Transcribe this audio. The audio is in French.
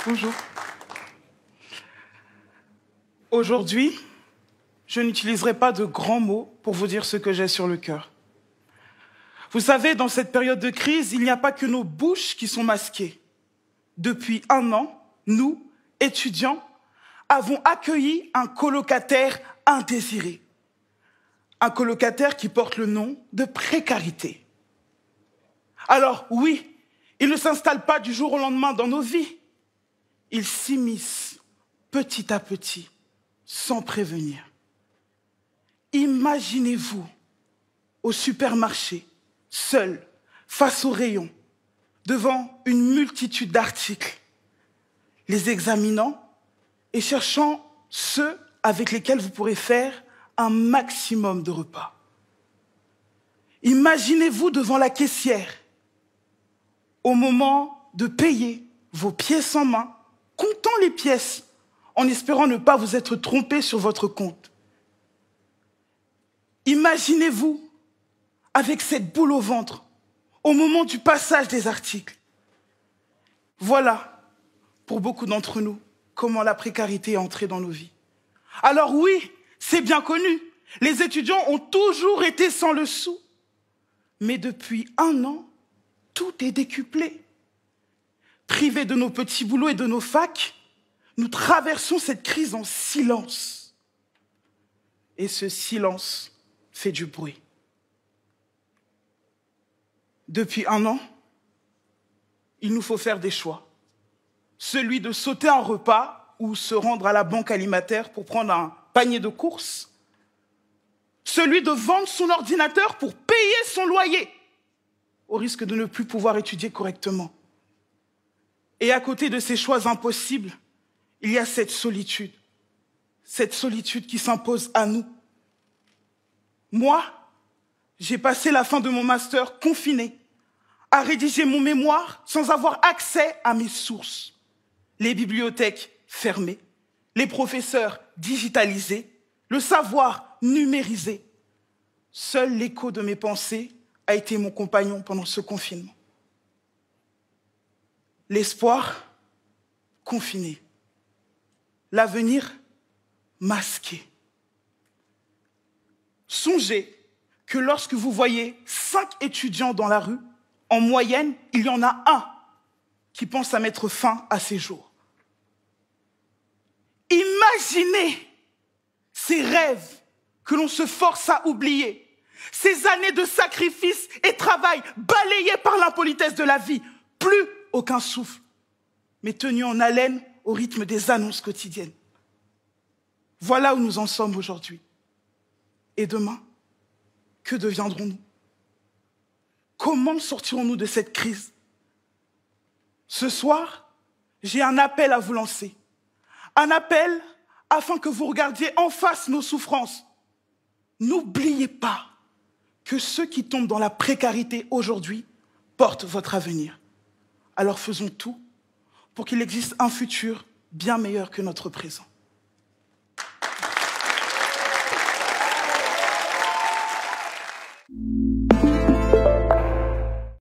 Bonjour. Aujourd'hui, je n'utiliserai pas de grands mots pour vous dire ce que j'ai sur le cœur. Vous savez, dans cette période de crise, il n'y a pas que nos bouches qui sont masquées. Depuis 1 an, nous, étudiants, avons accueilli un colocataire indésiré. Un colocataire qui porte le nom de précarité. Alors oui, il ne s'installe pas du jour au lendemain dans nos vies. Il s'immisce petit à petit, sans prévenir. Imaginez-vous au supermarché, seul, face au rayon, devant une multitude d'articles, les examinant et cherchant ceux avec lesquels vous pourrez faire un maximum de repas. Imaginez-vous devant la caissière, au moment de payer vos pièces en main, comptant les pièces, en espérant ne pas vous être trompé sur votre compte. Imaginez-vous avec cette boule au ventre, au moment du passage des articles. Voilà, pour beaucoup d'entre nous, comment la précarité est entrée dans nos vies. Alors oui, c'est bien connu, les étudiants ont toujours été sans le sou. Mais depuis 1 an, tout est décuplé. Privés de nos petits boulots et de nos facs, nous traversons cette crise en silence. Et ce silence fait du bruit. Depuis 1 an, il nous faut faire des choix. Celui de sauter un repas ou se rendre à la banque alimentaire pour prendre un panier de courses. Celui de vendre son ordinateur pour payer son loyer, au risque de ne plus pouvoir étudier correctement. Et à côté de ces choix impossibles, il y a cette solitude qui s'impose à nous. Moi, j'ai passé la fin de mon master confiné, à rédiger mon mémoire sans avoir accès à mes sources. Les bibliothèques fermées, les professeurs digitalisés, le savoir numérisé. Seul l'écho de mes pensées a été mon compagnon pendant ce confinement. L'espoir, confiné. L'avenir, masqué. Songez que lorsque vous voyez 5 étudiants dans la rue, en moyenne, il y en a un qui pense à mettre fin à ses jours. Imaginez ces rêves que l'on se force à oublier, ces années de sacrifice et travail balayées par l'impolitesse de la vie, plus aucun souffle, mais tenu en haleine au rythme des annonces quotidiennes. Voilà où nous en sommes aujourd'hui. Et demain, que deviendrons-nous? Comment sortirons-nous de cette crise? Ce soir, j'ai un appel à vous lancer. Un appel afin que vous regardiez en face nos souffrances. N'oubliez pas que ceux qui tombent dans la précarité aujourd'hui portent votre avenir. Alors faisons tout pour qu'il existe un futur bien meilleur que notre présent.